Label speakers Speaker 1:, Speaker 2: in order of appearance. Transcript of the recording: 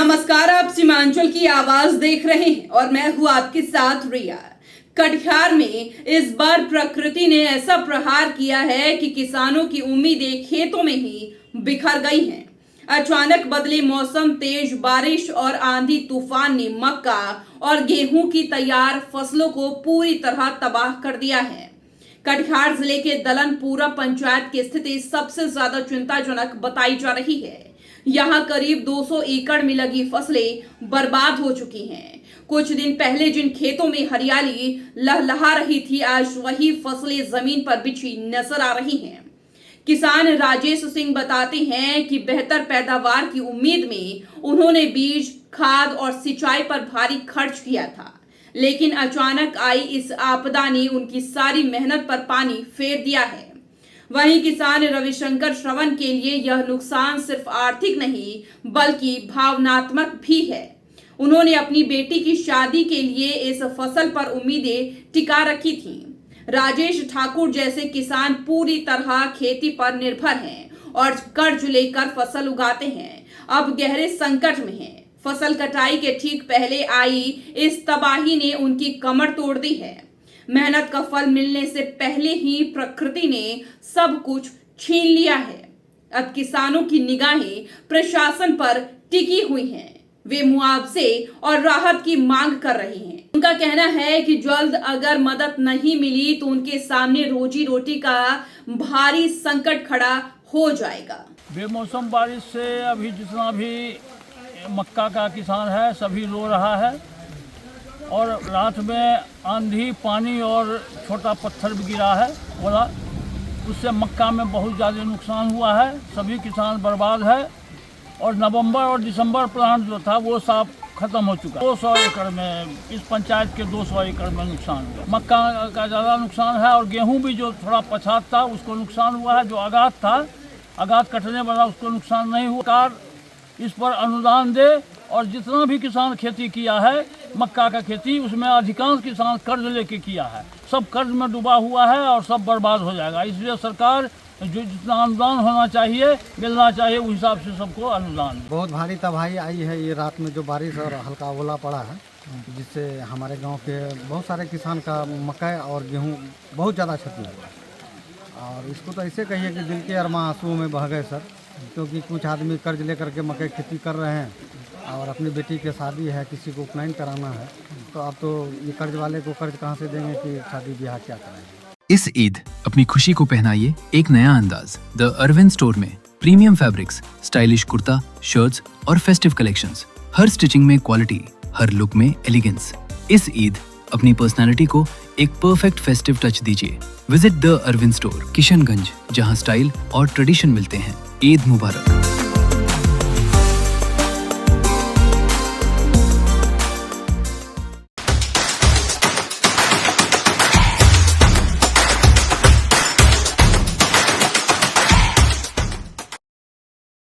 Speaker 1: नमस्कार, आप सीमांचल की आवाज देख रहे हैं और मैं हूं आपके साथ रिया। कटिहार में इस बार प्रकृति ने ऐसा प्रहार किया है कि किसानों की उम्मीदें खेतों में ही बिखर गई हैं। अचानक बदले मौसम, तेज बारिश और आंधी तूफान ने मक्का और गेहूं की तैयार फसलों को पूरी तरह तबाह कर दिया है। कटिहार जिले के दलनपुरा पंचायत की स्थिति सबसे ज्यादा चिंताजनक बताई जा रही है। यहाँ करीब 200 एकड़ में लगी फसलें बर्बाद हो चुकी हैं। कुछ दिन पहले जिन खेतों में हरियाली लहलहा रही थी, आज वही फसलें जमीन पर बिछी नजर आ रही हैं। किसान राजेश सिंह बताते हैं कि बेहतर पैदावार की उम्मीद में उन्होंने बीज, खाद और सिंचाई पर भारी खर्च किया था, लेकिन अचानक आई इस आपदा ने उनकी सारी मेहनत पर पानी फेर दिया है। वहीं किसान रविशंकर श्रवण के लिए यह नुकसान सिर्फ आर्थिक नहीं बल्कि भावनात्मक भी है। उन्होंने अपनी बेटी की शादी के लिए इस फसल पर उम्मीदें टिका रखी थीं। राजेश ठाकुर जैसे किसान पूरी तरह खेती पर निर्भर हैं और कर्ज लेकर फसल उगाते हैं। अब गहरे संकट में हैं। फसल कटाई के ठीक पहले आई इस तबाही ने उनकी कमर तोड़ दी है। मेहनत का फल मिलने से पहले ही प्रकृति ने सब कुछ छीन लिया है। अब किसानों की निगाहें प्रशासन पर टिकी हुई हैं। वे मुआवजे और राहत की मांग कर रहे हैं। उनका कहना है कि जल्द अगर मदद नहीं मिली तो उनके सामने रोजी रोटी का भारी संकट खड़ा हो जाएगा।
Speaker 2: बेमौसम बारिश से अभी जितना भी मक्का का किसान है सभी रो रहा है, और रात में आंधी, पानी और छोटा पत्थर भी गिरा है बोला, उससे मक्का में बहुत ज़्यादा नुकसान हुआ है। सभी किसान बर्बाद है और नवंबर और दिसंबर प्लांट जो था वो सब खत्म हो चुका है। 200 एकड़ में, इस पंचायत के 200 एकड़ में नुकसान हुआ। मक्का का ज़्यादा नुकसान है और गेहूं भी जो थोड़ा पछात था उसको नुकसान हुआ है। जो आगात था, आगात कटने वाला, उसको नुकसान नहीं हुआ। सरकार इस पर अनुदान दे और जितना भी किसान खेती किया है मक्का का खेती, उसमें अधिकांश किसान कर्ज लेके किया है, सब कर्ज में डूबा हुआ है और सब बर्बाद हो जाएगा। इसलिए सरकार जो जितना अनुदान होना चाहिए, मिलना चाहिए, उस हिसाब से सबको अनुदान।
Speaker 3: बहुत भारी तबाही आई है ये रात में, जो बारिश और हल्का ओला पड़ा है, जिससे हमारे गांव के बहुत सारे किसान का मकई और गेहूं बहुत ज़्यादा क्षति हुआ। और इसको तो ऐसे कहिए कि दिल के अरमा आंसुओं में बह गए सर, क्योंकि कुछ आदमी कर्ज लेकर के मकई खेती कर रहे हैं और अपनी बेटी की शादी है, किसी को उपनयन कराना है, तो अब तो ये कर्ज वाले को कर्ज कहाँ से देंगे कि शादी ब्याह क्या कराएंगे।
Speaker 4: इस ईद अपनी खुशी को पहनाइए एक नया अंदाज द अरविंद स्टोर में। Premium fabrics, stylish kurta, shirts और फेस्टिव कलेक्शंस। हर स्टिचिंग में क्वालिटी, हर लुक में एलिगेंस। इस ईद अपनी पर्सनालिटी को एक परफेक्ट फेस्टिव टच दीजिए। Visit the Arvind store, Kishanganj, जहां स्टाइल और ट्रेडिशन मिलते हैं। ईद मुबारक।